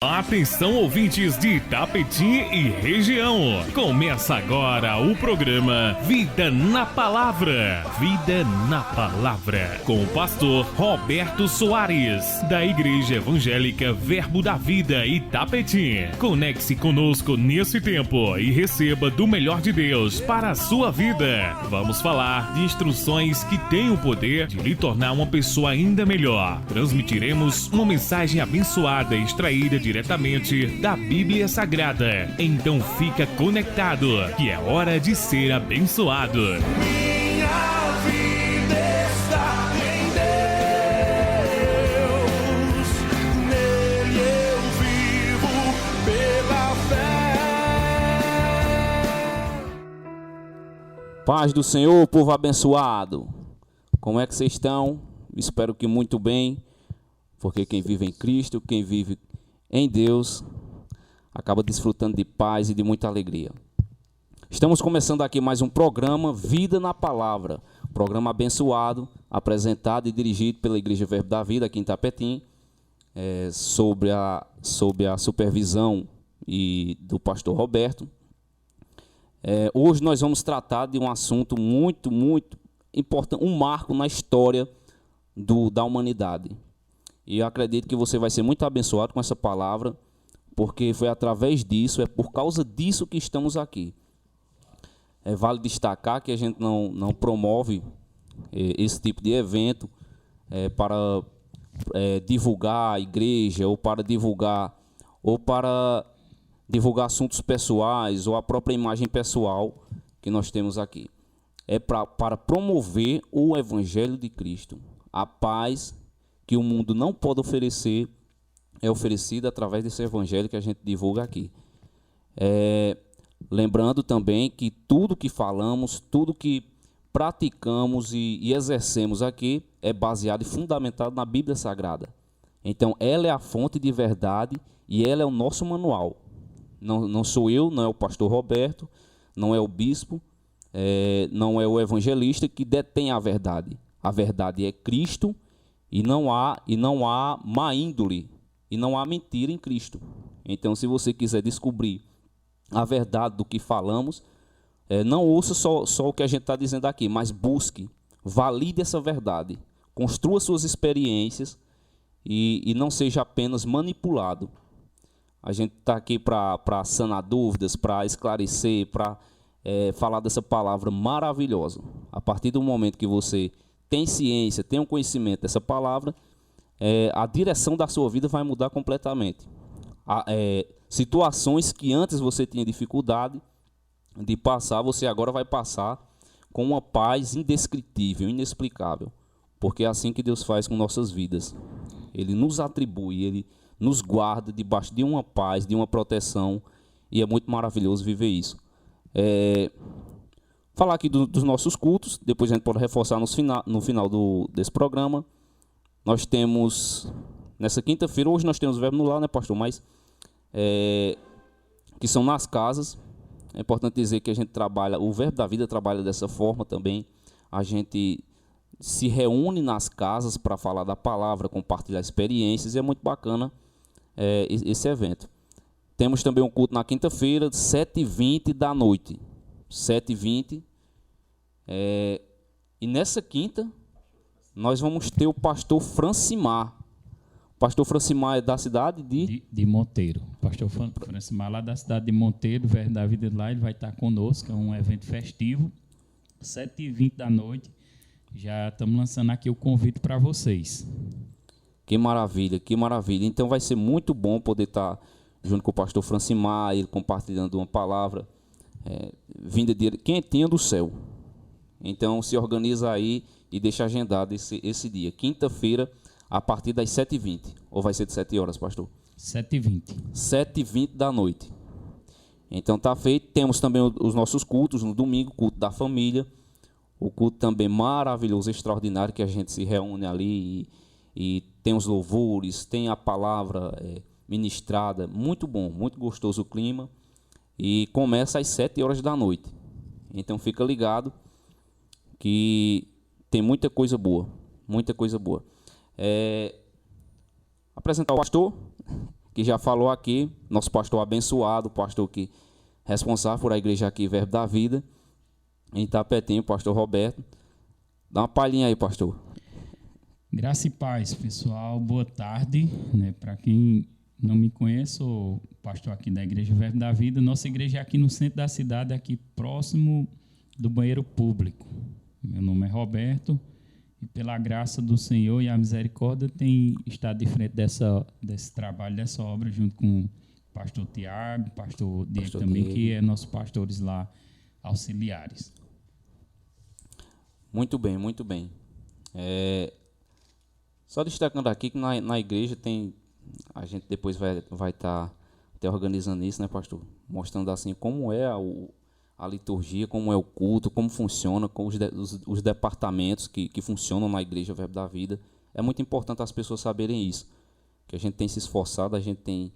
Atenção, ouvintes de Itapetim e região. Começa agora o programa Vida na Palavra. Vida na Palavra. Com o pastor Roberto Soares, da Igreja Evangélica Verbo da Vida Itapetim. Conecte-se conosco nesse tempo e receba do melhor de Deus para a sua vida. Vamos falar de instruções que têm o poder de lhe tornar uma pessoa ainda melhor. Transmitiremos uma mensagem abençoada extraída diretamente da Bíblia Sagrada. Então fica conectado, que é hora de ser abençoado. Minha vida está em Deus, nele eu vivo pela fé. Paz do Senhor, povo abençoado. Como é que vocês estão? Espero que muito bem, porque quem vive em Cristo, quem vive em Deus, acaba desfrutando de paz e de muita alegria. Estamos começando aqui mais um programa Vida na Palavra, programa abençoado, apresentado e dirigido pela Igreja Verbo da Vida aqui em Itapetim, sob a supervisão do pastor Roberto. Hoje nós vamos tratar de um assunto muito importante, um marco na história da humanidade. E eu acredito que você vai ser muito abençoado com essa palavra, porque foi através disso, é por causa disso que estamos aqui. Vale destacar que a gente não promove esse tipo de evento para divulgar a igreja, ou para divulgar assuntos pessoais, ou a própria imagem pessoal que nós temos aqui. É para promover o Evangelho de Cristo, a paz que o mundo não pode oferecer, é oferecida através desse evangelho que a gente divulga aqui. Lembrando também que tudo que falamos, tudo que praticamos e exercemos aqui é baseado e fundamentado na Bíblia Sagrada. Então, ela é a fonte de verdade e ela é o nosso manual. Não sou eu, não é o pastor Roberto, não é o bispo, não é o evangelista que detém a verdade. A verdade é Cristo. E não há má índole, e não há mentira em Cristo. Então, se você quiser descobrir a verdade do que falamos, não ouça só o que a gente está dizendo aqui, mas busque, valide essa verdade, construa suas experiências e não seja apenas manipulado. A gente está aqui para sanar dúvidas, para esclarecer, para falar dessa palavra maravilhosa. A partir do momento que você tem ciência, tem um conhecimento dessa palavra, a direção da sua vida vai mudar completamente. Situações que antes você tinha dificuldade de passar, você agora vai passar com uma paz indescritível, inexplicável. Porque é assim que Deus faz com nossas vidas. Ele nos atribui, Ele nos guarda debaixo de uma paz, de uma proteção, e é muito maravilhoso viver isso. Falar aqui dos nossos cultos, depois a gente pode reforçar no final desse programa. Nós temos, nessa quinta-feira, hoje nós temos verbo no lar, né, pastor? Mas, que são nas casas. É importante dizer que a gente trabalha, o Verbo da Vida trabalha dessa forma também. A gente se reúne nas casas para falar da palavra, compartilhar experiências, e é muito bacana esse evento. Temos também um culto na quinta-feira, 7h20 da noite. 7h20. E nessa quinta nós vamos ter o pastor Francimar. O pastor Francimar é da cidade de Monteiro. O pastor Francimar lá da cidade de Monteiro, Verbo da Vida lá, ele vai estar conosco. É um evento festivo, 7h20 da noite. Já estamos lançando aqui o convite para vocês. Que maravilha, que maravilha. Então vai ser muito bom poder estar junto com o pastor Francimar, ele compartilhando uma palavra vinda de quentinha do céu. Então se organiza aí e deixa agendado esse dia, quinta-feira, a partir das 7h20. Ou vai ser de 7 horas, pastor? 7h20. 7h20 da noite. Então tá feito. Temos também os nossos cultos no domingo, culto da família. O culto também maravilhoso, extraordinário, que a gente se reúne ali e tem os louvores, tem a palavra ministrada. Muito bom, muito gostoso o clima. E começa às 7 horas da noite. Então fica ligado que tem muita coisa boa. Muita coisa boa. Apresentar o pastor, que já falou aqui, nosso pastor abençoado, pastor que responsável por a igreja aqui, Verbo da Vida, em Itapetinho, pastor Roberto. Dá uma palhinha aí, pastor. Graça e paz, pessoal. Boa tarde. Para quem não me conhece, sou pastor aqui da Igreja Verbo da Vida. Nossa igreja é aqui no centro da cidade, aqui próximo do banheiro público. Meu nome é Roberto e, pela graça do Senhor e a misericórdia, tenho estado de frente desse trabalho, dessa obra, junto com o pastor Tiago, pastor Diego também, Diego, que é nossos pastores lá auxiliares. Muito bem, muito bem. Só destacando aqui que na igreja tem, a gente depois vai estar até organizando isso, né, pastor? Mostrando assim como é a liturgia, como é o culto, como funciona, com os departamentos que funcionam na igreja Verbo da Vida. É muito importante as pessoas saberem isso, que a gente tem se esforçado, a gente tem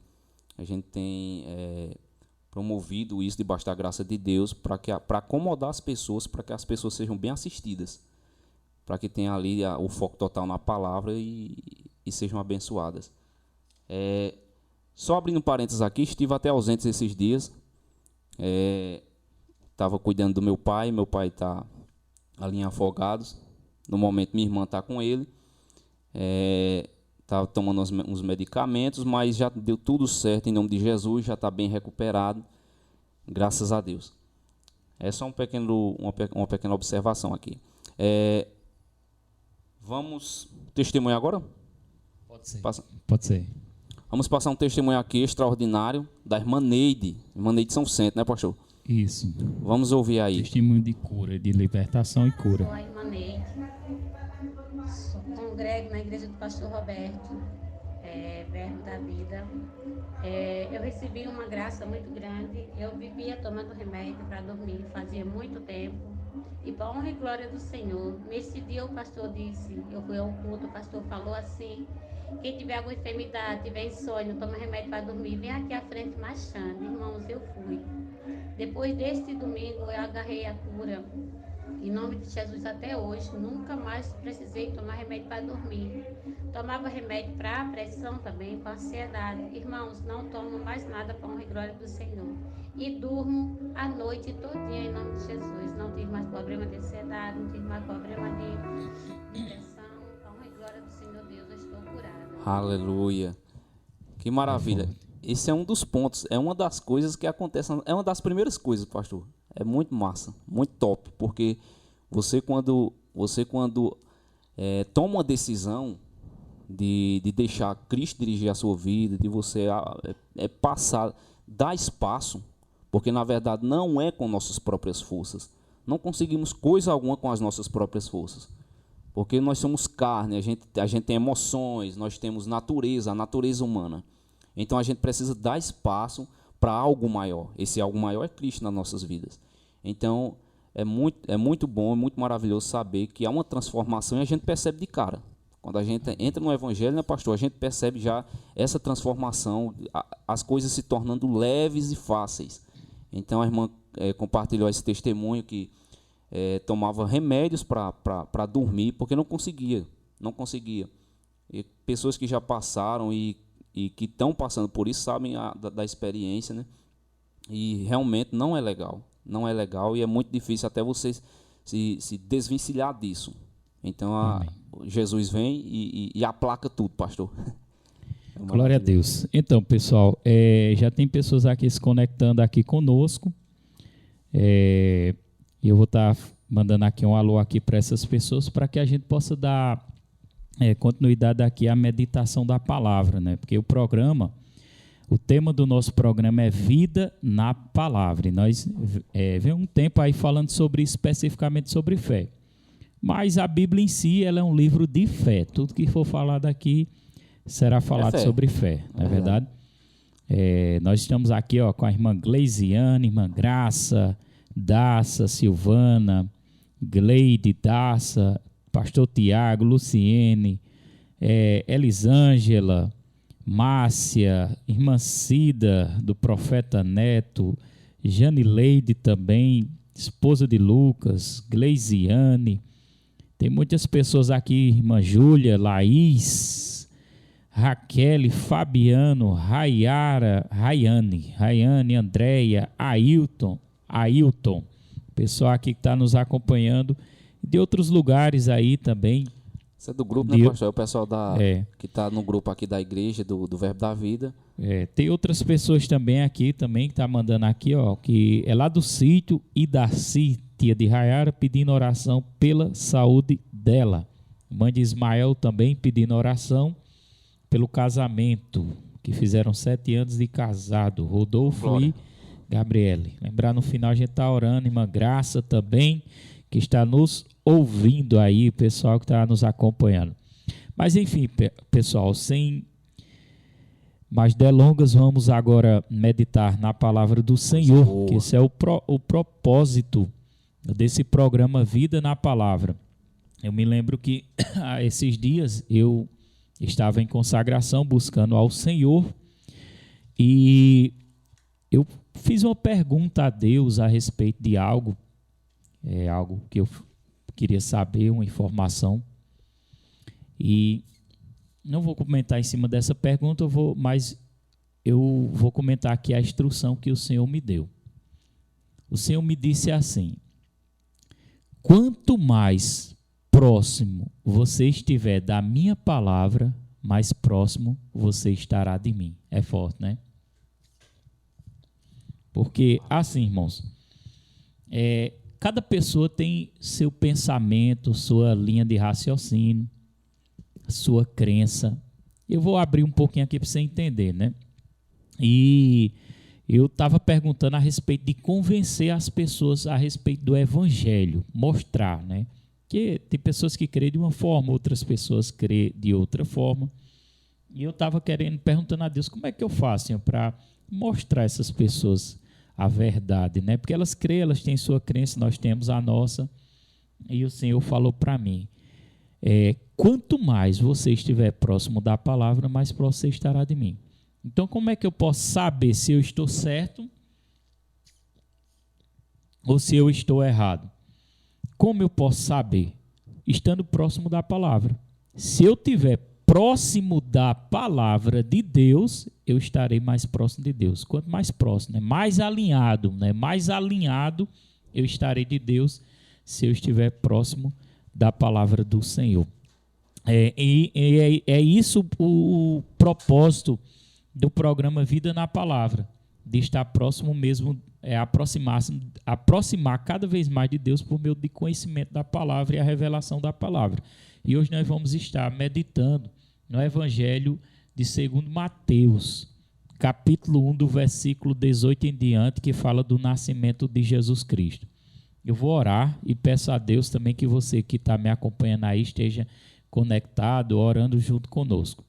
promovido isso debaixo da graça de Deus para acomodar as pessoas, para que as pessoas sejam bem assistidas, para que tenha ali o foco total na palavra e sejam abençoadas. Só abrindo parênteses aqui, estive até ausente esses dias, estava cuidando do meu pai está ali em Afogados, no momento minha irmã está com ele, estava tomando uns medicamentos, mas já deu tudo certo em nome de Jesus, já está bem recuperado, graças a Deus. É só uma pequena observação aqui. Vamos testemunhar agora? Pode ser. Pode ser. Vamos passar um testemunho aqui extraordinário da irmã Neide São Centro, né, pastor? Isso. Vamos ouvir aí. Testemunho de cura, de libertação e cura. Sou a irmã Neide, congrego na igreja do pastor Roberto, Verbo da Vida. Eu recebi uma graça muito grande. Eu vivia tomando remédio para dormir, fazia muito tempo. E para honra e glória do Senhor, nesse dia o pastor disse, eu fui ao culto, o pastor falou assim: quem tiver alguma enfermidade, tiver insônia, toma remédio para dormir, vem aqui à frente marchando. Irmãos, eu fui. Depois deste domingo, eu agarrei a cura. Em nome de Jesus, até hoje, nunca mais precisei tomar remédio para dormir. Tomava remédio para pressão também, para ansiedade. Irmãos, não tomo mais nada para honra e glória do Senhor. E durmo a noite todinha em nome de Jesus. Não tive mais problema de ansiedade, não tive mais problema de pressão. Para honra e glória do Senhor Deus, eu estou curada. Aleluia. Que maravilha. Esse é um dos pontos, é uma das coisas que acontecem, é uma das primeiras coisas, pastor. É muito massa, muito top, porque você quando toma uma decisão de deixar Cristo dirigir a sua vida, de você passar, dar espaço, porque na verdade não é com nossas próprias forças, não conseguimos coisa alguma com as nossas próprias forças, porque nós somos carne, a gente tem emoções, nós temos natureza, a natureza humana, então a gente precisa dar espaço para algo maior. Esse algo maior é Cristo nas nossas vidas. Então, é muito bom, é muito maravilhoso saber que há uma transformação e a gente percebe de cara. Quando a gente entra no Evangelho, né, pastor, a gente percebe já essa transformação, as coisas se tornando leves e fáceis. Então, a irmã compartilhou esse testemunho que tomava remédios para dormir, porque não conseguia. E pessoas que já passaram e que estão passando por isso sabem da experiência, né? E realmente não é legal e é muito difícil até você se desvencilhar disso. Então Jesus vem e aplaca tudo, pastor. Glória a Deus. Então, pessoal, já tem pessoas aqui se conectando aqui conosco. Eu vou estar mandando aqui um alô aqui para essas pessoas para que a gente possa dar continuidade aqui à meditação da palavra, né? Porque o tema do nosso programa é Vida na Palavra. E nós vem um tempo aí falando especificamente sobre fé. Mas a Bíblia em si, ela é um livro de fé. Tudo que for falado aqui será falado sobre fé, não é verdade? Nós estamos aqui com a irmã Gleisiane, irmã Graça, Daça, Silvana, Gleide, Daça, pastor Tiago, Luciene, Elisângela, Márcia, irmã Cida, do profeta Neto, Janileide também, esposa de Lucas, Gleisiane, tem muitas pessoas aqui, irmã Júlia, Laís, Raquel, Fabiano, Rayane, Andréia, Ailton, pessoal aqui que está nos acompanhando, de outros lugares aí também. Isso é do grupo, né, pastor? É o pessoal que está no grupo aqui da igreja, do Verbo da Vida. Tem outras pessoas também aqui, também, que tá mandando aqui, ó, que é lá do sítio Idaci, tia de Rayara, pedindo oração pela saúde dela. Mãe de Ismael também pedindo oração pelo casamento, que fizeram 7 anos de casado, Rodolfo Glória. e Gabriele. Lembrar, no final a gente tá orando, irmã Graça também, que está nos ouvindo aí, o pessoal que está nos acompanhando. Mas enfim, pessoal, sem mais delongas, vamos agora meditar na palavra do Senhor, que esse é o propósito desse programa Vida na Palavra. Eu me lembro que esses dias eu estava em consagração buscando ao Senhor e eu fiz uma pergunta a Deus a respeito de algo, algo que eu queria saber, uma informação, e não vou comentar em cima dessa pergunta, mas eu vou comentar aqui a instrução que o Senhor me deu. O Senhor me disse assim: quanto mais próximo você estiver da minha palavra, mais próximo você estará de mim. É forte, né? Porque, assim, irmãos, cada pessoa tem seu pensamento, sua linha de raciocínio, sua crença. Eu vou abrir um pouquinho aqui para você entender, né? E eu estava perguntando a respeito de convencer as pessoas a respeito do evangelho, mostrar, né? Que tem pessoas que creem de uma forma, outras pessoas creem de outra forma. E eu estava perguntando a Deus, como é que eu faço para mostrar a essas pessoas a verdade, né? Porque elas creem, elas têm sua crença, nós temos a nossa. E o Senhor falou para mim, quanto mais você estiver próximo da palavra, mais próximo você estará de mim. Então, como é que eu posso saber se eu estou certo ou se eu estou errado? Como eu posso saber? Estando próximo da palavra. Se eu estiver próximo da palavra de Deus, eu estarei mais próximo de Deus. Quanto mais próximo, né? Mais alinhado, né? Mais alinhado eu estarei de Deus se eu estiver próximo da palavra do Senhor. É isso o propósito do programa Vida na Palavra, de estar próximo mesmo, aproximar cada vez mais de Deus por meio de conhecimento da palavra e a revelação da palavra. E hoje nós vamos estar meditando no Evangelho de 2 Mateus, capítulo 1, do versículo 18 em diante, que fala do nascimento de Jesus Cristo. Eu vou orar e peço a Deus também que você que está me acompanhando aí esteja conectado, orando junto conosco.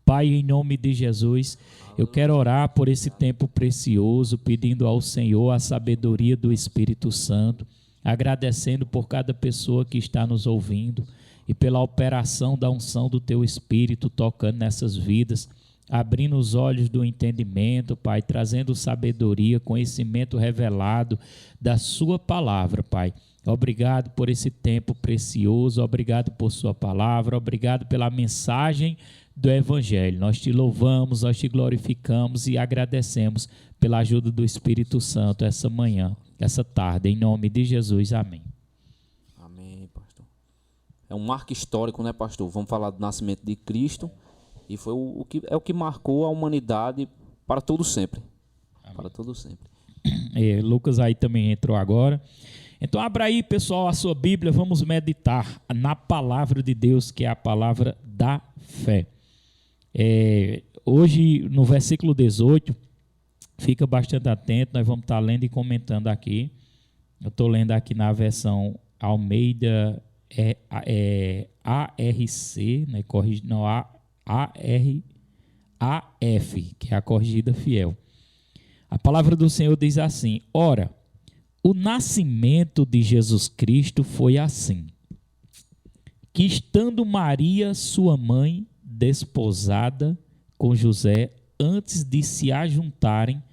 Pai, em nome de Jesus, eu quero orar por esse tempo precioso, pedindo ao Senhor a sabedoria do Espírito Santo, agradecendo por cada pessoa que está nos ouvindo e pela operação da unção do Teu Espírito tocando nessas vidas, abrindo os olhos do entendimento, Pai, trazendo sabedoria, conhecimento revelado da Sua palavra, Pai. Obrigado por esse tempo precioso, obrigado por Sua palavra, obrigado pela mensagem do Evangelho. Nós te louvamos, nós te glorificamos e agradecemos pela ajuda do Espírito Santo essa manhã, essa tarde, em nome de Jesus. Amém. Amém, pastor. É um marco histórico, né, pastor? Vamos falar do nascimento de Cristo e foi o que marcou a humanidade para todo sempre. Amém. Para todo sempre. Lucas aí também entrou agora. Então abra aí, pessoal, a sua Bíblia, vamos meditar na palavra de Deus, que é a palavra da fé. Hoje, no versículo 18, fica bastante atento, nós vamos estar lendo e comentando aqui. Eu estou lendo aqui na versão Almeida ARC, né, AF, que é a corrigida fiel. A palavra do Senhor diz assim: ora, o nascimento de Jesus Cristo foi assim, que estando Maria, sua mãe, desposada com José, antes de se ajuntarem,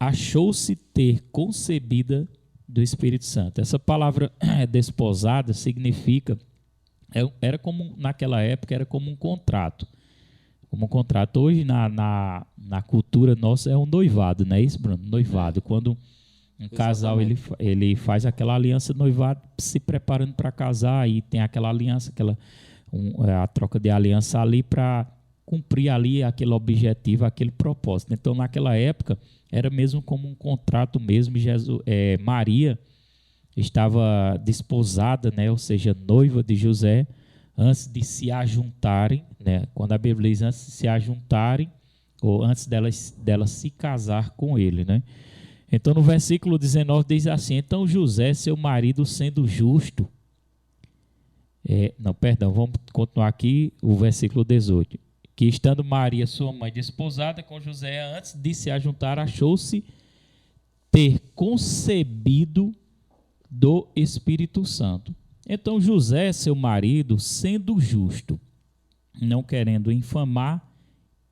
achou-se ter concebida do Espírito Santo. Essa palavra desposada significa, era como, naquela época, era como um contrato. Como um contrato. Hoje, na cultura nossa, é um noivado, não é isso, Bruno? Noivado. Quando um casal ele faz aquela aliança noivado, se preparando para casar, e tem aquela aliança, a troca de aliança ali para cumprir ali aquele objetivo, aquele propósito. Então, naquela época, era mesmo como um contrato mesmo. Maria estava desposada, né, ou seja, noiva de José, antes de se ajuntarem, né, quando a Bíblia diz antes de se ajuntarem, ou antes dela se casar com ele, né? Então, no versículo 19 diz assim: então José, seu marido, sendo justo... vamos continuar aqui o versículo 18. Que estando Maria, sua mãe, desposada com José, antes de se ajuntar, achou-se ter concebido do Espírito Santo. Então José, seu marido, sendo justo, não querendo infamar,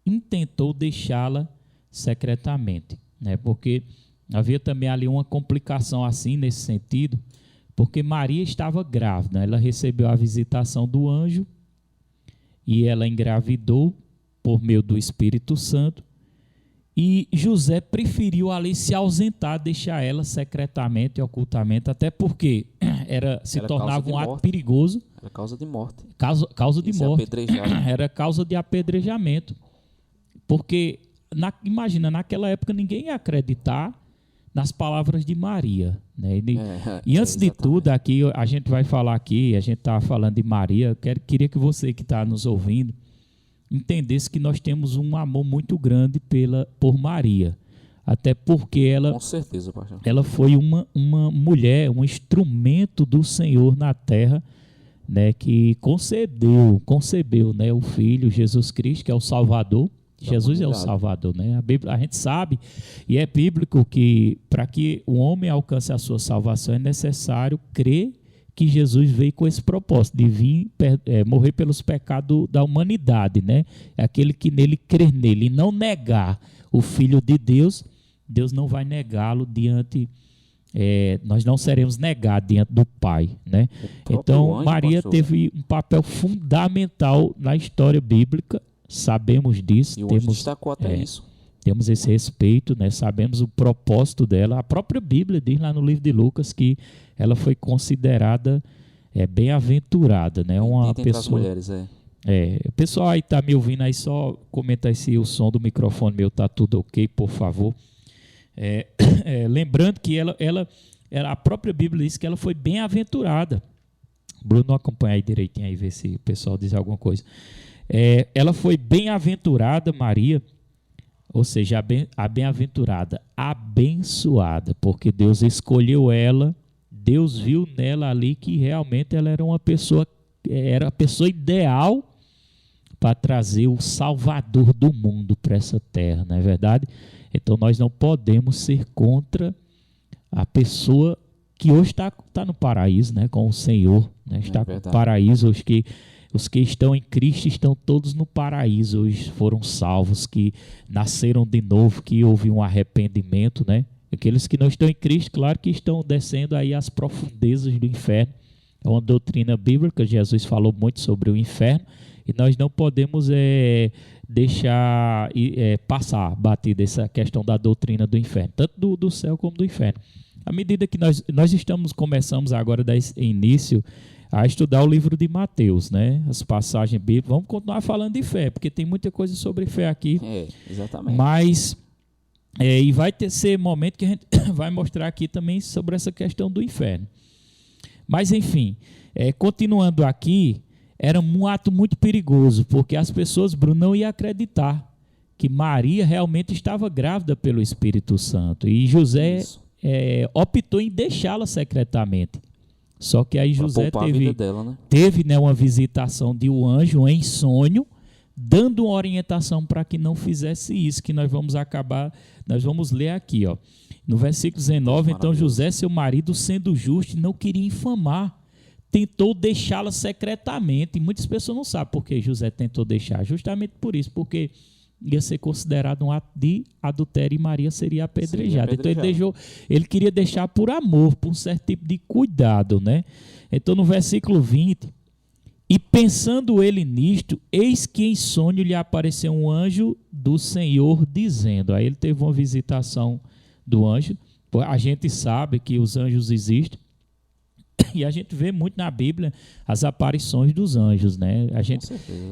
intentou deixá-la secretamente, né? Porque havia também ali uma complicação assim nesse sentido, porque Maria estava grávida, ela recebeu a visitação do anjo e ela engravidou por meio do Espírito Santo, e José preferiu ali se ausentar, deixar ela secretamente, ocultamente, até porque se tornava um ato perigoso. Era causa de morte. Causa de morte. Era causa de apedrejamento. Porque, imagina, naquela época ninguém ia acreditar nas palavras de Maria, né? E antes de tudo, aqui a gente vai falar aqui, a gente está falando de Maria, queria que você que está nos ouvindo entendesse que nós temos um amor muito grande por Maria, até porque ela, com certeza, pastor, ela foi uma mulher, um instrumento do Senhor na terra, né, que concebeu, né, o Filho Jesus Cristo, que é o Salvador. Jesus é o Salvador, né? A gente sabe, e é bíblico, que para que o homem alcance a sua salvação é necessário crer que Jesus veio com esse propósito de vir morrer pelos pecados da humanidade, né? É aquele que nele crer nele e não negar o Filho de Deus, Deus não vai negá-lo nós não seremos negados diante do Pai, né? Então anjo, Maria teve um papel fundamental na história bíblica. Sabemos disso, temos esse respeito, né? Sabemos o propósito dela. A própria Bíblia diz lá no livro de Lucas que ela foi considerada bem-aventurada, né? Uma pessoa. Mulheres, o pessoal aí está me ouvindo aí, só comenta aí se o som do microfone meu está tudo ok, por favor. Lembrando que a própria Bíblia diz que ela foi bem-aventurada. Bruno, acompanha aí direitinho aí, ver se o pessoal diz alguma coisa. Ela foi bem-aventurada, Maria, ou seja, a bem-aventurada, abençoada, porque Deus escolheu ela, Deus viu nela ali que realmente ela era a pessoa ideal para trazer o Salvador do mundo para essa terra, não é verdade? Então nós não podemos ser contra a pessoa que hoje está no paraíso, né, com o Senhor, né, está no paraíso. Os que estão em Cristo estão todos no paraíso, hoje foram salvos, que nasceram de novo, que houve um arrependimento, né? Aqueles que não estão em Cristo, claro que estão descendo aí às profundezas do inferno. É uma doutrina bíblica, Jesus falou muito sobre o inferno, e nós não podemos deixar passar batida essa questão da doutrina do inferno, tanto do céu como do inferno. À medida que nós começamos agora a dar início a estudar o livro de Mateus, né? As passagens bíblicas. Vamos continuar falando de fé, porque tem muita coisa sobre fé aqui. Exatamente. Mas, e vai ser momento que a gente vai mostrar aqui também sobre essa questão do inferno. Mas, enfim, continuando aqui, era um ato muito perigoso, porque as pessoas, Bruno, não iam acreditar que Maria realmente estava grávida pelo Espírito Santo. E José optou em deixá-la secretamente. Só que aí José teve uma visitação de um anjo em sonho, dando uma orientação para que não fizesse isso, que nós vamos ler aqui, ó. No versículo 19, então José, seu marido, sendo justo, não queria infamar, tentou deixá-la secretamente. E muitas pessoas não sabem por que José tentou deixar, justamente por isso, porque ia ser considerado um ato de adultério e Maria seria apedrejada. Então ele queria deixar por amor, por um certo tipo de cuidado, né? Então no versículo 20, E pensando ele nisto, eis que em sonho lhe apareceu um anjo do Senhor dizendo. Aí ele teve uma visitação do anjo. A gente sabe que os anjos existem. E a gente vê muito na Bíblia as aparições dos anjos, né?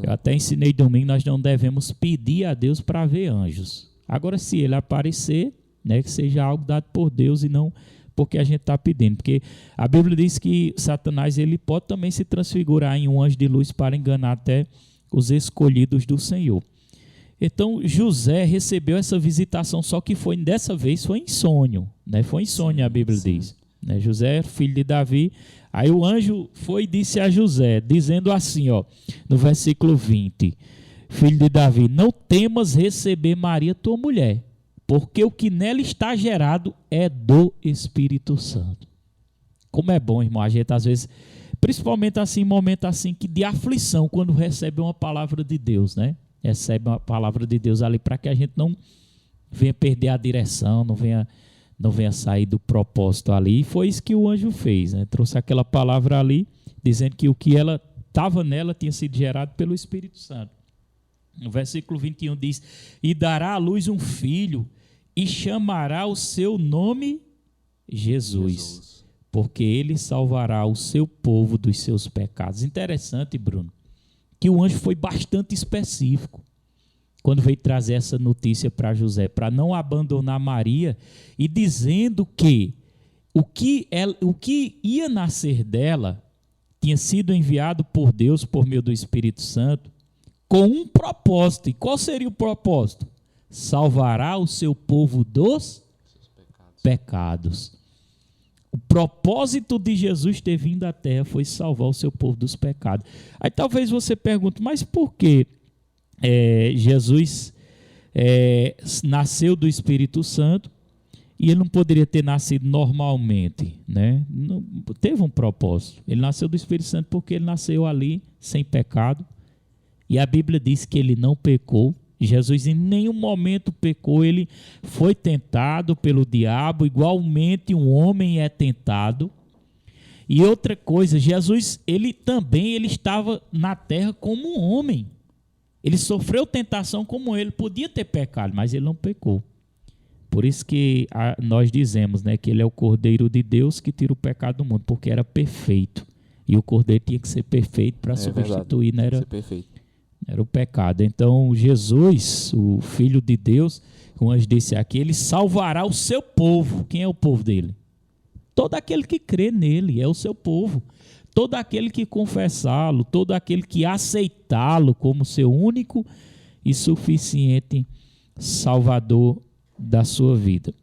Eu até ensinei domingo, nós não devemos pedir a Deus para ver anjos. Agora, se ele aparecer, né, que seja algo dado por Deus e não porque a gente está pedindo. Porque a Bíblia diz que Satanás ele pode também se transfigurar em um anjo de luz para enganar até os escolhidos do Senhor. Então, José recebeu essa visitação, só que dessa vez foi em sonho, né? Foi em sonho, a Bíblia diz. Né? José, filho de Davi. Aí o anjo foi e disse a José, dizendo assim, ó, no versículo 20, filho de Davi, não temas receber Maria, tua mulher, porque o que nela está gerado é do Espírito Santo. Como é bom, irmão, a gente às vezes, principalmente assim, em momento assim, de aflição, quando recebe uma palavra de Deus, né? Recebe uma palavra de Deus ali para que a gente não venha perder a direção, não venha sair do propósito ali. E foi isso que o anjo fez, né? Trouxe aquela palavra ali, dizendo que o que ela estava nela tinha sido gerado pelo Espírito Santo. No versículo 21 diz, e dará à luz um filho, e chamará o seu nome Jesus, porque ele salvará o seu povo dos seus pecados. Interessante, Bruno, que o anjo foi bastante específico quando veio trazer essa notícia para José, para não abandonar Maria, e dizendo que o que ia nascer dela tinha sido enviado por Deus por meio do Espírito Santo com um propósito. E qual seria o propósito? Salvará o seu povo dos pecados. O propósito de Jesus ter vindo à terra foi salvar o seu povo dos pecados. Aí talvez você pergunte, mas por que Jesus nasceu do Espírito Santo e ele não poderia ter nascido normalmente, né? Não, teve um propósito. Ele nasceu do Espírito Santo porque ele nasceu ali sem pecado. E a Bíblia diz que ele não pecou. Jesus em nenhum momento pecou, ele foi tentado pelo diabo, igualmente um homem é tentado. E outra coisa, Jesus, ele estava na terra como um homem. Ele sofreu tentação como ele, podia ter pecado, mas ele não pecou. Por isso que nós dizemos, né, que ele é o Cordeiro de Deus que tira o pecado do mundo, porque era perfeito. E o Cordeiro tinha que ser perfeito para substituir, não era... Era o pecado. Então, Jesus, o Filho de Deus, como antes disse aqui, ele salvará o seu povo. Quem é o povo dele? Todo aquele que crê nele é o seu povo. Todo aquele que confessá-lo, todo aquele que aceitá-lo como seu único e suficiente Salvador da sua vida.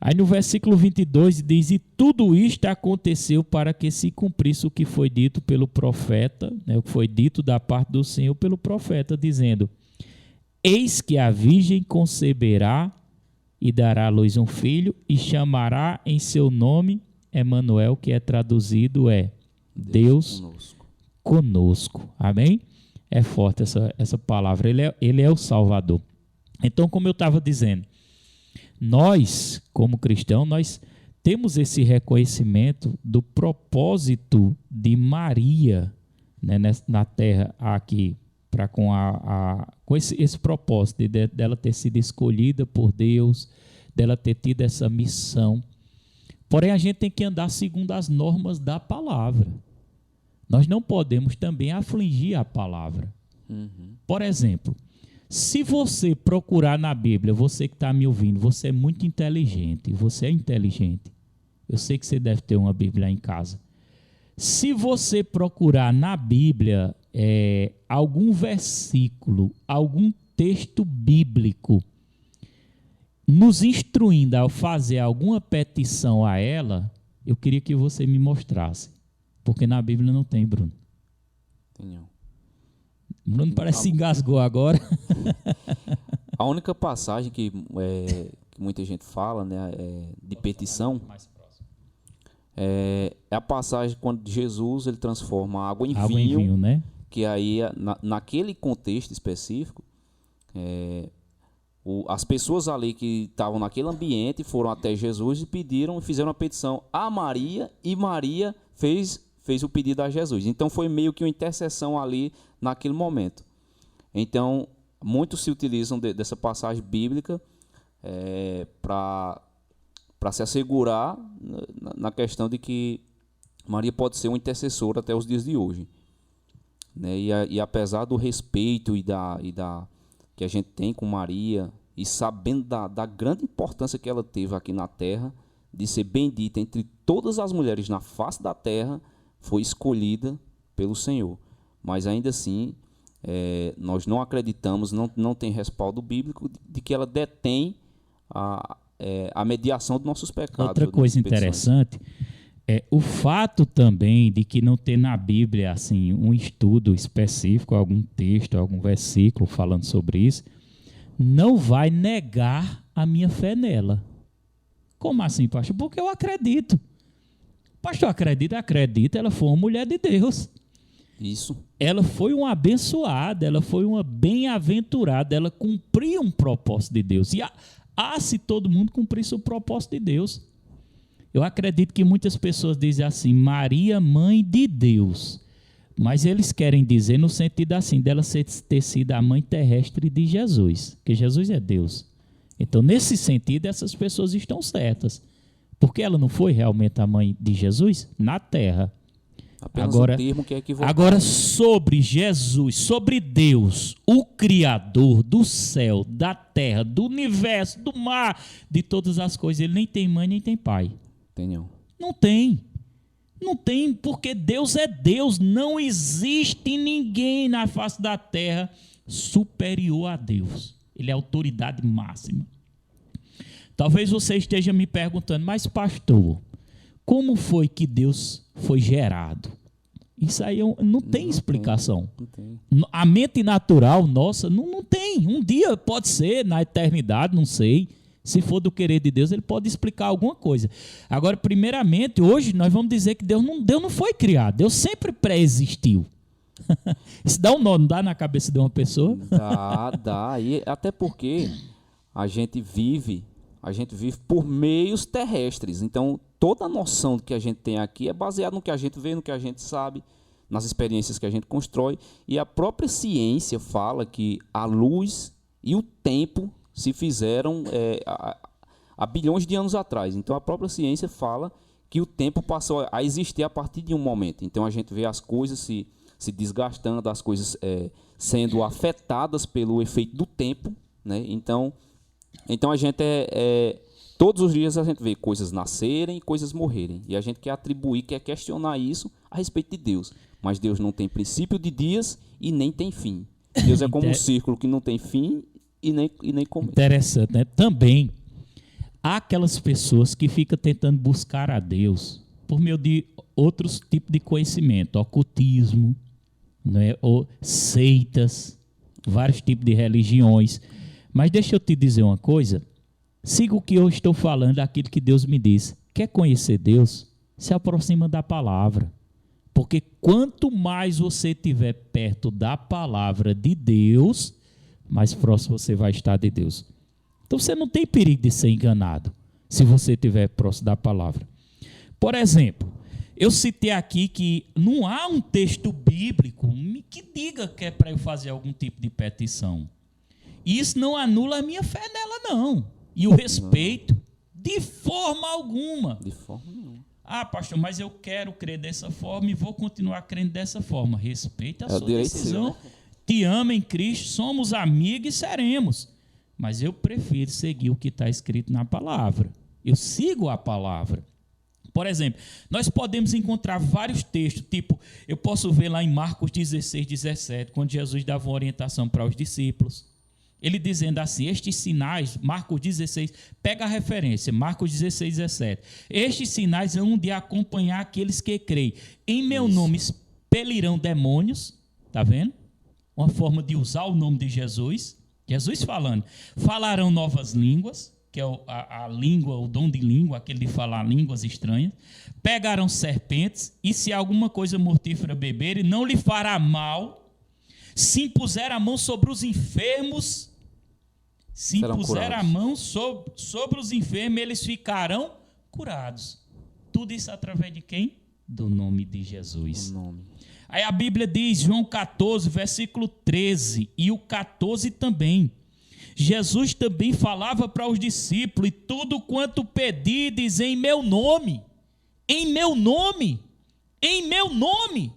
Aí no versículo 22 diz, e tudo isto aconteceu para que se cumprisse o que foi dito pelo profeta, né, o que foi dito da parte do Senhor pelo profeta, dizendo, eis que a virgem conceberá e dará à luz um filho e chamará em seu nome Emanuel, que é traduzido Deus conosco. Amém? É forte essa palavra, ele é o Salvador. Então, como eu estava dizendo, nós, como cristãos, nós temos esse reconhecimento do propósito de Maria, né, na terra aqui, com esse propósito dela ter sido escolhida por Deus, dela ter tido essa missão. Porém, a gente tem que andar segundo as normas da palavra. Nós não podemos também afligir a palavra. Por exemplo, se você procurar na Bíblia, você que está me ouvindo, você é muito inteligente, você é inteligente. Eu sei que você deve ter uma Bíblia em casa. Se você procurar na Bíblia algum versículo, algum texto bíblico, nos instruindo a fazer alguma petição a ela, eu queria que você me mostrasse. Porque na Bíblia não tem, Bruno. Não. Bruno parece que engasgou agora. A única passagem que muita gente fala, né, de petição, é a passagem quando Jesus ele transforma água em vinho, né? Que aí, naquele contexto específico, as pessoas ali que estavam naquele ambiente foram até Jesus e fizeram uma petição a Maria, e Maria fez fez o pedido a Jesus. Então foi meio que uma intercessão ali naquele momento. Então muitos se utilizam dessa passagem bíblica para se assegurar na questão de que Maria pode ser uma intercessora até os dias de hoje, né? E apesar do respeito e da que a gente tem com Maria, e sabendo da grande importância que ela teve aqui na terra, de ser bendita entre todas as mulheres na face da terra, foi escolhida pelo Senhor. Mas ainda assim, nós não acreditamos, não tem respaldo bíblico de que ela detém a mediação dos nossos pecados. Outra coisa interessante é o fato também de que não tem na Bíblia assim, um estudo específico, algum texto, algum versículo falando sobre isso, não vai negar a minha fé nela. Como assim, pastor? Porque eu acredito. Pastor, acredita, ela foi uma mulher de Deus. Isso. Ela foi uma abençoada, ela foi uma bem-aventurada, ela cumpriu um propósito de Deus. E se todo mundo cumprisse o propósito de Deus. Eu acredito que muitas pessoas dizem assim, Maria, mãe de Deus. Mas eles querem dizer no sentido assim, dela ter sido a mãe terrestre de Jesus, que Jesus é Deus. Então, nesse sentido, essas pessoas estão certas. Porque ela não foi realmente a mãe de Jesus na terra. Apenas um termo que é equivocado. Agora, sobre Jesus, sobre Deus, o Criador do céu, da terra, do universo, do mar, de todas as coisas, ele nem tem mãe, nem tem pai. Não tem. Não tem, porque Deus é Deus. Não existe ninguém na face da terra superior a Deus. Ele é a autoridade máxima. Talvez você esteja me perguntando, mas pastor, como foi que Deus foi gerado? Isso aí não tem explicação. Não tem. A mente natural nossa não tem. Um dia pode ser, na eternidade, não sei. Se for do querer de Deus, ele pode explicar alguma coisa. Agora, primeiramente, hoje nós vamos dizer que Deus não foi criado. Deus sempre pré-existiu. Isso dá um nó, não dá na cabeça de uma pessoa? Dá. E até porque a gente vive por meios terrestres. Então, toda a noção que a gente tem aqui é baseada no que a gente vê, no que a gente sabe, nas experiências que a gente constrói. E a própria ciência fala que a luz e o tempo se fizeram há bilhões de anos atrás. Então, a própria ciência fala que o tempo passou a existir a partir de um momento. Então, a gente vê as coisas se desgastando, as coisas sendo afetadas pelo efeito do tempo, né? Então a gente todos os dias a gente vê coisas nascerem e coisas morrerem. E a gente quer questionar isso a respeito de Deus. Mas Deus não tem princípio de dias e nem tem fim. Deus é como um círculo que não tem fim e nem começo. Interessante, né? Também há aquelas pessoas que ficam tentando buscar a Deus por meio de outros tipos de conhecimento, ocultismo, né? Ou seitas, vários tipos de religiões. Mas deixa eu te dizer uma coisa, siga o que eu estou falando, aquilo que Deus me diz. Quer conhecer Deus? Se aproxima da palavra. Porque quanto mais você estiver perto da palavra de Deus, mais próximo você vai estar de Deus. Então você não tem perigo de ser enganado, se você estiver próximo da palavra. Por exemplo, eu citei aqui que não há um texto bíblico que diga que é para eu fazer algum tipo de petição. Isso não anula a minha fé nela, não. E o respeito, de forma alguma. De forma nenhuma. Ah, pastor, mas eu quero crer dessa forma e vou continuar crendo dessa forma. Respeita a sua decisão. Seu, né? Te amo em Cristo, somos amigos e seremos. Mas eu prefiro seguir o que está escrito na palavra. Eu sigo a palavra. Por exemplo, nós podemos encontrar vários textos, tipo, eu posso ver lá em Marcos 16, 17, quando Jesus dava uma orientação para os discípulos. Ele dizendo assim, estes sinais, Marcos 16, pega a referência, Marcos 16, 17. Estes sinais hão de acompanhar aqueles que creem. Em meu nome expelirão demônios, está vendo? Uma forma de usar o nome de Jesus. Jesus falando, falarão novas línguas, que é a língua, o dom de língua, aquele de falar línguas estranhas. Pegarão serpentes, e se alguma coisa mortífera beberem, não lhe fará mal. Se impuser a mão sobre os enfermos, sobre os enfermos, eles ficarão curados. Tudo isso através de quem? do nome de Jesus. O nome. Aí a Bíblia diz, João 14, versículo 13, e o 14 também. Jesus também falava para os discípulos, e tudo quanto pedides em meu nome, em meu nome, em meu nome,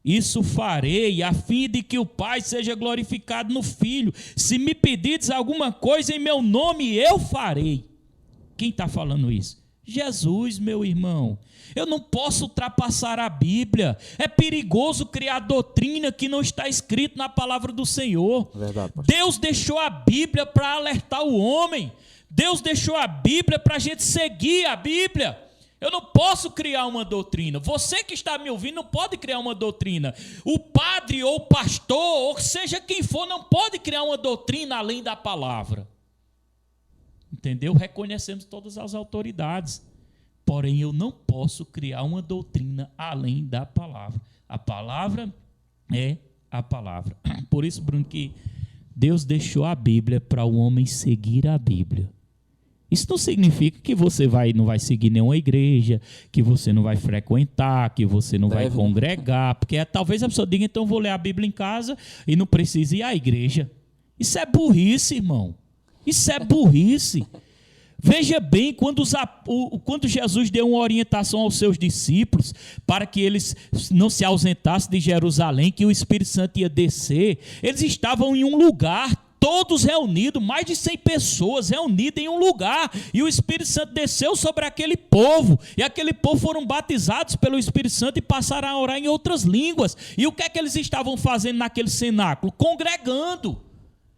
isso farei, a fim de que o Pai seja glorificado no Filho. Se me pedides alguma coisa em meu nome, eu farei. Quem está falando isso? Jesus, meu irmão. Eu não posso ultrapassar a Bíblia. É perigoso criar doutrina que não está escrito na palavra do Senhor. Verdade, pastor. Deus deixou a Bíblia para alertar o homem. Deus deixou a Bíblia para a gente seguir a Bíblia. Eu não posso criar uma doutrina. Você que está me ouvindo não pode criar uma doutrina. O padre ou o pastor, ou seja quem for, não pode criar uma doutrina além da palavra. Entendeu? Reconhecemos todas as autoridades. Porém, eu não posso criar uma doutrina além da palavra. A palavra é a palavra. Por isso, Bruno, que Deus deixou a Bíblia para o homem seguir a Bíblia. Isso não significa que você não vai seguir nenhuma igreja, que você não vai frequentar, que você não vai congregar, porque talvez a pessoa diga, então vou ler a Bíblia em casa e não precisa ir à igreja. Isso é burrice, irmão. Isso é burrice. Veja bem, quando Jesus deu uma orientação aos seus discípulos para que eles não se ausentassem de Jerusalém, que o Espírito Santo ia descer, eles estavam em um lugar, todos reunidos, mais de 100 pessoas reunidas em um lugar, e o Espírito Santo desceu sobre aquele povo, e aquele povo foram batizados pelo Espírito Santo e passaram a orar em outras línguas. E o que é que eles estavam fazendo naquele cenáculo? Congregando,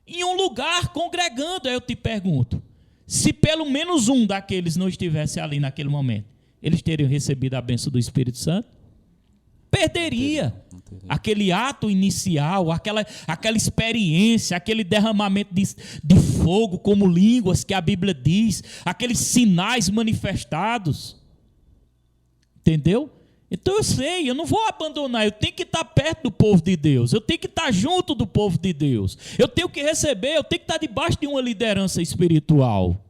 em um lugar congregando. Aí eu te pergunto, se pelo menos um daqueles não estivesse ali naquele momento, eles teriam recebido a bênção do Espírito Santo? Perderia. Aquele ato inicial, aquela experiência, aquele derramamento de fogo como línguas que a Bíblia diz, aqueles sinais manifestados. Entendeu? Então eu sei, eu não vou abandonar, eu tenho que estar perto do povo de Deus, eu tenho que estar junto do povo de Deus, eu tenho que receber, eu tenho que estar debaixo de uma liderança espiritual.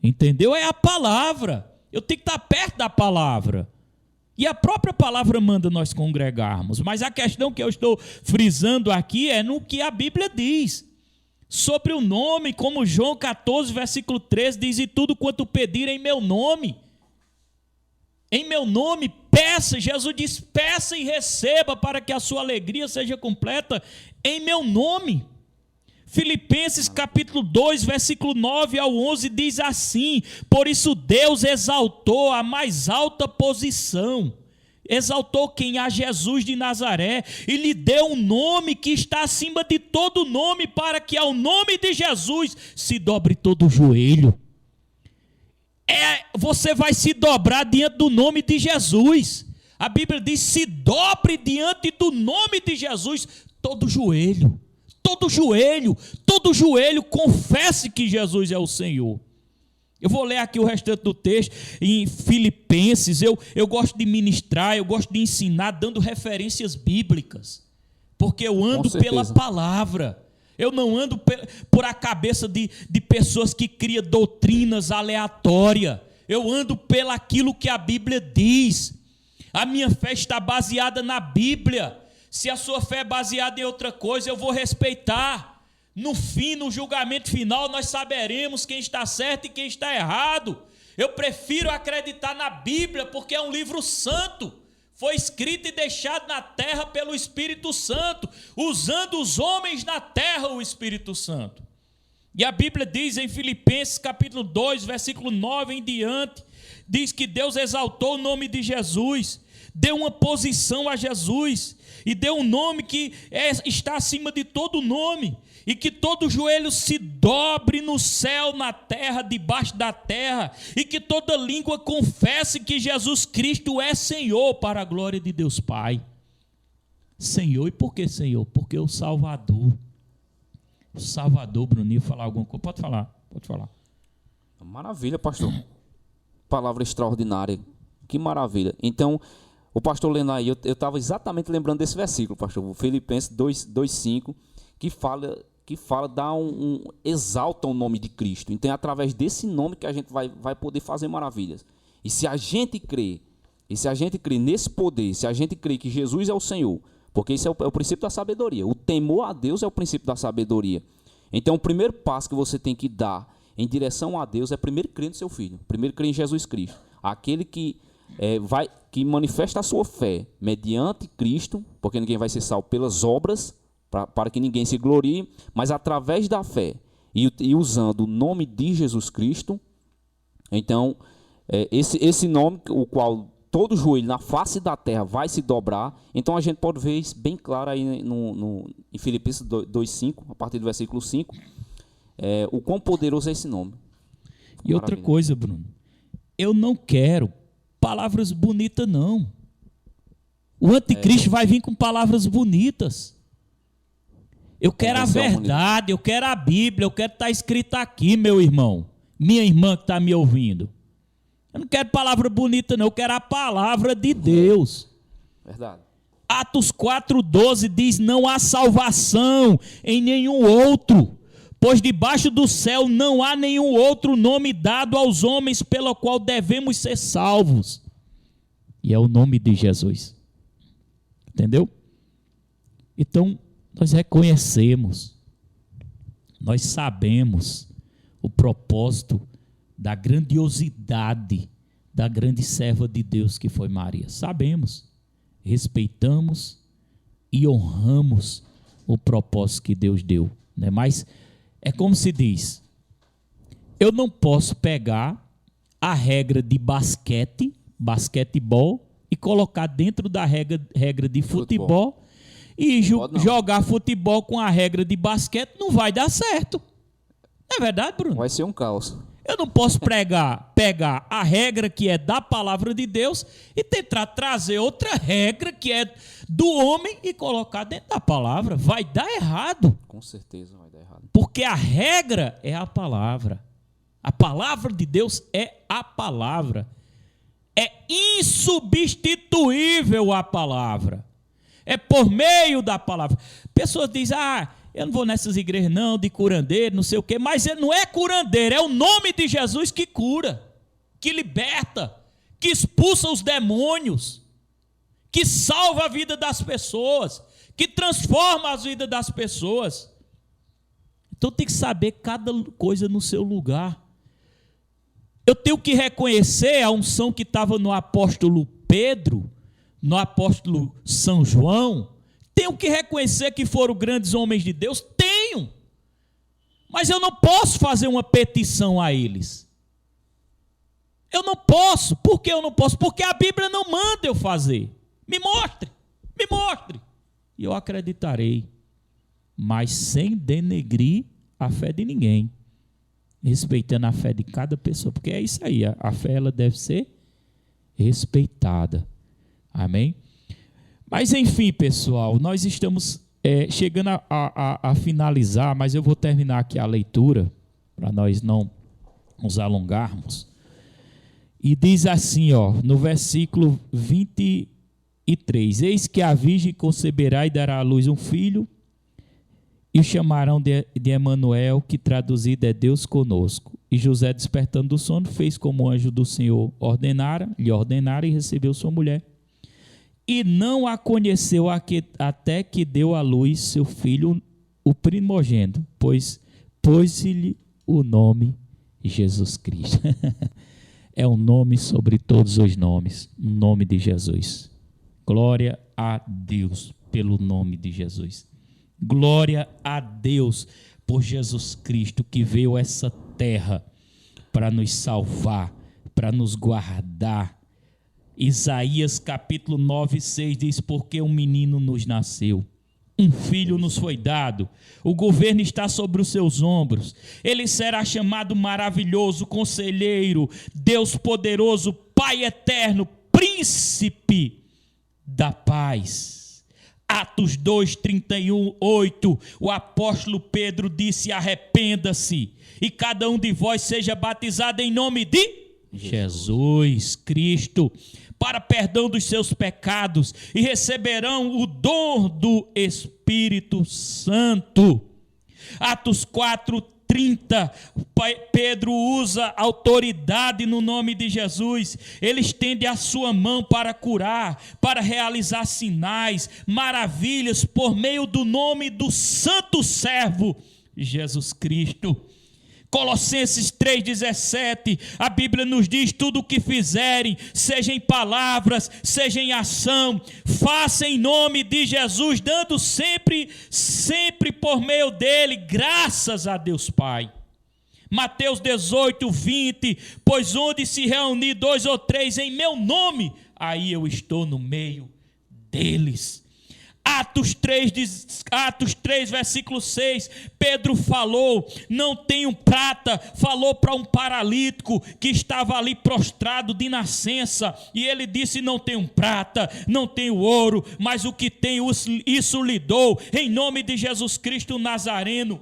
Entendeu? É a palavra, eu tenho que estar perto da palavra. E a própria palavra manda nós congregarmos. Mas a questão que eu estou frisando aqui é no que a Bíblia diz. Sobre o nome, como João 14, versículo 13, diz, e tudo quanto pedir em meu nome. Em meu nome, peça. Jesus diz, peça e receba para que a sua alegria seja completa em meu nome. Filipenses capítulo 2, versículo 9 ao 11 diz assim, por isso Deus exaltou a mais alta posição, exaltou quem? A Jesus de Nazaré, e lhe deu um nome que está acima de todo nome, para que ao nome de Jesus se dobre todo o joelho. Você vai se dobrar diante do nome de Jesus. A Bíblia diz, se dobre diante do nome de Jesus todo joelho. Todo joelho confesse que Jesus é o Senhor. Eu vou ler aqui o restante do texto em Filipenses. Eu gosto de ministrar, eu gosto de ensinar dando referências bíblicas, porque eu ando pela palavra. Eu não ando por a cabeça de pessoas que criam doutrinas aleatórias. Eu ando pelaquilo que a Bíblia diz. A minha fé está baseada na Bíblia. Se a sua fé é baseada em outra coisa, eu vou respeitar. No fim, no julgamento final, nós saberemos quem está certo e quem está errado. Eu prefiro acreditar na Bíblia, porque é um livro santo. Foi escrito e deixado na terra pelo Espírito Santo, usando os homens na terra o Espírito Santo. E a Bíblia diz em Filipenses capítulo 2, versículo 9 em diante, diz que Deus exaltou o nome de Jesus, deu uma posição a Jesus, e deu um nome que está acima de todo nome, e que todo joelho se dobre no céu, na terra, debaixo da terra, e que toda língua confesse que Jesus Cristo é Senhor, para a glória de Deus Pai. Senhor, e por que Senhor? Porque o Salvador, Bruninho, falar alguma coisa? Pode falar. Maravilha, pastor. Palavra extraordinária, que maravilha. Então, o pastor lendo aí, eu estava exatamente lembrando desse versículo, pastor, Filipenses 2:5, que fala, exalta o nome de Cristo. Então é através desse nome que a gente vai poder fazer maravilhas. E se a gente crer E se a gente crê nesse poder, se a gente crê que Jesus é o Senhor, porque isso é o princípio da sabedoria. O temor a Deus é o princípio da sabedoria. Então, o primeiro passo que você tem que dar em direção a Deus é primeiro crer no seu Filho. Primeiro crer em Jesus Cristo. Aquele que que manifesta a sua fé mediante Cristo, porque ninguém vai ser salvo pelas obras, para que ninguém se glorie, mas através da fé e usando o nome de Jesus Cristo. Então, esse nome, o qual todo joelho na face da terra vai se dobrar. Então a gente pode ver isso bem claro aí em Filipenses 2:5, a partir do versículo 5, o quão poderoso é esse nome. E outra coisa, Bruno, eu não quero palavras bonitas, não. O anticristo vai vir com palavras bonitas. Eu quero a verdade, eu quero a Bíblia, eu quero estar escrito aqui, meu irmão, minha irmã que está me ouvindo. Eu não quero palavra bonita, não, eu quero a palavra de Deus. Verdade. Atos 4:12 diz: não há salvação em nenhum outro, pois debaixo do céu não há nenhum outro nome dado aos homens pelo qual devemos ser salvos. E é o nome de Jesus. Entendeu? Então, nós reconhecemos, nós sabemos o propósito da grandiosidade da grande serva de Deus que foi Maria. Sabemos, respeitamos e honramos o propósito que Deus deu, né? Mas é como se diz, eu não posso pegar a regra de basquetebol, e colocar dentro da regra de futebol e jogar futebol com a regra de basquete, não vai dar certo. Não é verdade, Bruno? Vai ser um caos. Eu não posso pegar a regra que é da palavra de Deus e tentar trazer outra regra que é do homem e colocar dentro da palavra. Vai dar errado. Com certeza vai dar errado. Porque a regra é a palavra. A palavra de Deus é a palavra. É insubstituível a palavra. É por meio da palavra. Pessoas dizem, eu não vou nessas igrejas não, de curandeiro, não sei o quê. Mas não é curandeiro, é o nome de Jesus que cura, que liberta, que expulsa os demônios, que salva a vida das pessoas, que transforma a vida das pessoas. Então tem que saber cada coisa no seu lugar. Eu tenho que reconhecer a unção que estava no apóstolo Pedro, no apóstolo São João. Tenho que reconhecer que foram grandes homens de Deus? Tenho. Mas eu não posso fazer uma petição a eles. Eu não posso. Por que eu não posso? Porque a Bíblia não manda eu fazer. Me mostre. E eu acreditarei. Mas sem denegrir a fé de ninguém. Respeitando a fé de cada pessoa. Porque é isso aí. A fé ela deve ser respeitada. Amém? Mas enfim, pessoal, nós estamos chegando a finalizar, mas eu vou terminar aqui a leitura, para nós não nos alongarmos. E diz assim, no versículo 23, eis que a virgem conceberá e dará à luz um filho, e o chamarão de Emanuel, que traduzido é Deus conosco. E José, despertando do sono, fez como o anjo do Senhor lhe ordenara, e recebeu sua mulher. E não a conheceu até que deu à luz seu filho, o primogênito, pois pôs-lhe o nome Jesus Cristo. É um nome sobre todos os nomes, o nome de Jesus. Glória a Deus pelo nome de Jesus. Glória a Deus por Jesus Cristo que veio a essa terra para nos salvar, para nos guardar. Isaías capítulo 9:6 diz: porque um menino nos nasceu, um filho nos foi dado, o governo está sobre os seus ombros, ele será chamado maravilhoso, conselheiro, Deus poderoso, Pai eterno, príncipe da paz. Atos 2:31-8, o apóstolo Pedro disse: arrependa-se e cada um de vós seja batizado em nome de Jesus Cristo, para perdão dos seus pecados, e receberão o dom do Espírito Santo. Atos 4:30 30, Pedro usa autoridade no nome de Jesus. Ele estende a sua mão para curar, para realizar sinais, maravilhas, por meio do nome do santo servo Jesus Cristo. Colossenses 3,17, a Bíblia nos diz: tudo o que fizerem, seja em palavras, seja em ação, faça em nome de Jesus, dando sempre por meio dele, graças a Deus Pai. Mateus 18:20, pois onde se reunir 2 ou 3 em meu nome, aí eu estou no meio deles. Atos 3, versículo 6, Pedro falou: não tenho prata, falou para um paralítico que estava ali prostrado de nascença, e ele disse: não tenho prata, não tenho ouro, mas o que tenho, isso lhe dou, em nome de Jesus Cristo Nazareno,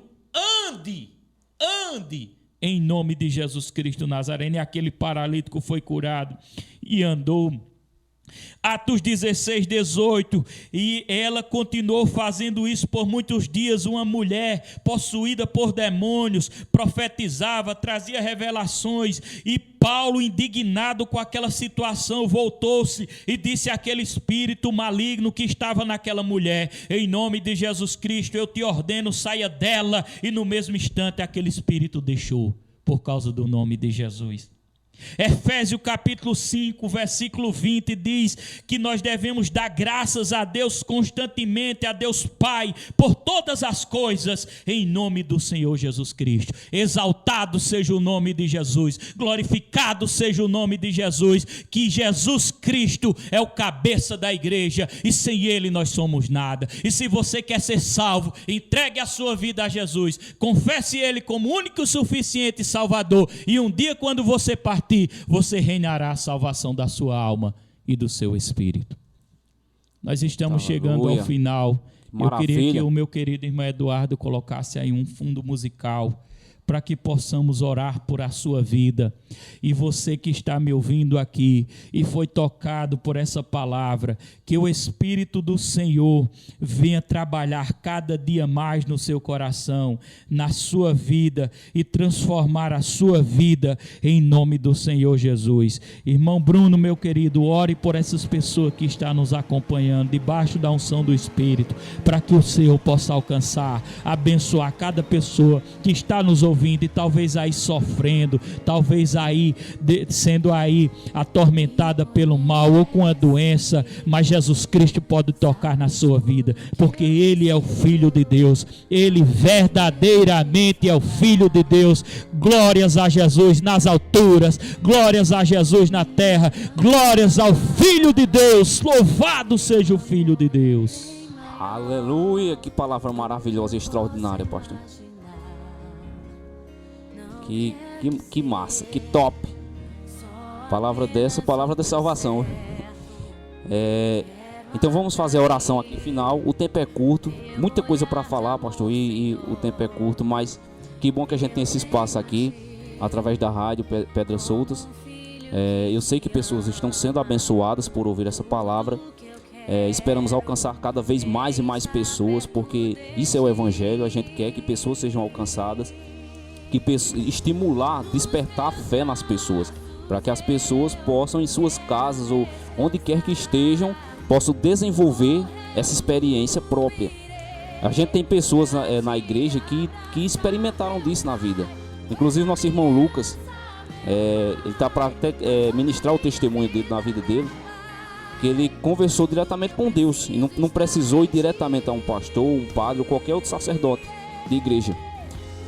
ande, em nome de Jesus Cristo Nazareno. E aquele paralítico foi curado e andou. Atos 16:18, e ela continuou fazendo isso por muitos dias. Uma mulher possuída por demônios profetizava, trazia revelações, e Paulo, indignado com aquela situação, voltou-se e disse àquele espírito maligno que estava naquela mulher: em nome de Jesus Cristo eu te ordeno, saia dela. E no mesmo instante aquele espírito deixou, por causa do nome de Jesus. Efésios capítulo 5, versículo 20 diz que nós devemos dar graças a Deus constantemente, a Deus Pai, por todas as coisas, em nome do Senhor Jesus Cristo. Exaltado seja o nome de Jesus, glorificado seja o nome de Jesus, que Jesus Cristo é o cabeça da igreja, e sem Ele nós somos nada. E se você quer ser salvo, entregue a sua vida a Jesus, confesse Ele como único e suficiente Salvador, e um dia, quando você partir, você reinará a salvação da sua alma e do seu espírito. Nós estamos chegando ao final. Eu queria que o meu querido irmão Eduardo colocasse aí um fundo musical, para que possamos orar por a sua vida. E você que está me ouvindo aqui e foi tocado por essa palavra, que o Espírito do Senhor venha trabalhar cada dia mais no seu coração, na sua vida, e transformar a sua vida em nome do Senhor Jesus. Irmão Bruno, meu querido, ore por essas pessoas que estão nos acompanhando, debaixo da unção do Espírito, para que o Senhor possa alcançar, abençoar cada pessoa que está nos ouvindo, e talvez aí sofrendo, talvez aí sendo aí atormentada pelo mal ou com a doença, mas Jesus Cristo pode tocar na sua vida, porque Ele é o Filho de Deus, Ele verdadeiramente é o Filho de Deus. Glórias a Jesus nas alturas, glórias a Jesus na terra, glórias ao Filho de Deus, louvado seja o Filho de Deus. Aleluia, que palavra maravilhosa e extraordinária, pastor. Que massa, que top. Palavra dessa, palavra da salvação. Então vamos fazer a oração aqui final. O tempo é curto, muita coisa para falar, pastor, e o tempo é curto, mas que bom que a gente tem esse espaço aqui, através da rádio Pedras Soltas. Eu sei que pessoas estão sendo abençoadas por ouvir essa palavra. Esperamos alcançar cada vez mais e mais pessoas, porque isso é o Evangelho. A gente quer que pessoas sejam alcançadas, que estimular, despertar a fé nas pessoas, para que as pessoas possam, em suas casas ou onde quer que estejam, possam desenvolver essa experiência própria. A gente tem pessoas na igreja que experimentaram disso na vida. Inclusive nosso irmão Lucas, ele está para ministrar o testemunho dele na vida dele, que ele conversou diretamente com Deus e não precisou ir diretamente a um pastor, um padre ou qualquer outro sacerdote de igreja.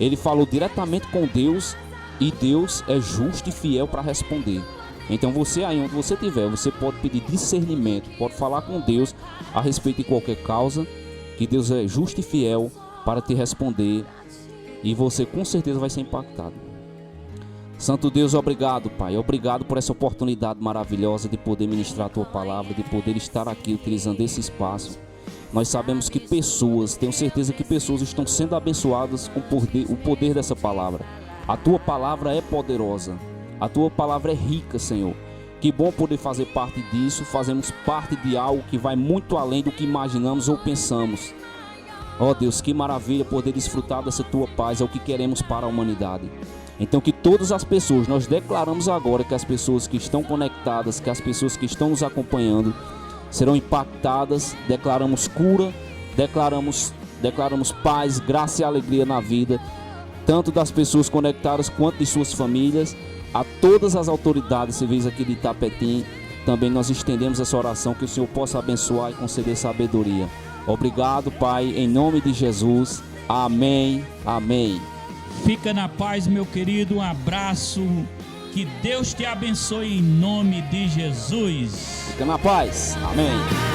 Ele falou diretamente com Deus, e Deus é justo e fiel para responder. Então você aí onde você estiver, você pode pedir discernimento, pode falar com Deus a respeito de qualquer causa, que Deus é justo e fiel para te responder, e você com certeza vai ser impactado. Santo Deus, obrigado, Pai, obrigado por essa oportunidade maravilhosa de poder ministrar a Tua palavra, de poder estar aqui utilizando esse espaço. Nós sabemos que pessoas, tenho certeza que pessoas estão sendo abençoadas com o poder dessa palavra. A Tua palavra é poderosa, a Tua palavra é rica, Senhor. Que bom poder fazer parte disso, fazemos parte de algo que vai muito além do que imaginamos ou pensamos. Ó Deus, que maravilha poder desfrutar dessa tua paz, é o que queremos para a humanidade. Então que todas as pessoas, nós declaramos agora que as pessoas que estão conectadas, que as pessoas que estão nos acompanhando serão impactadas, declaramos cura, declaramos paz, graça e alegria na vida, tanto das pessoas conectadas quanto de suas famílias. A todas as autoridades civis aqui de Itapetim, também nós estendemos essa oração, que o Senhor possa abençoar e conceder sabedoria. Obrigado, Pai, em nome de Jesus. Amém, amém. Fica na paz, meu querido, um abraço, que Deus te abençoe em nome de Jesus. Fica na paz, amém.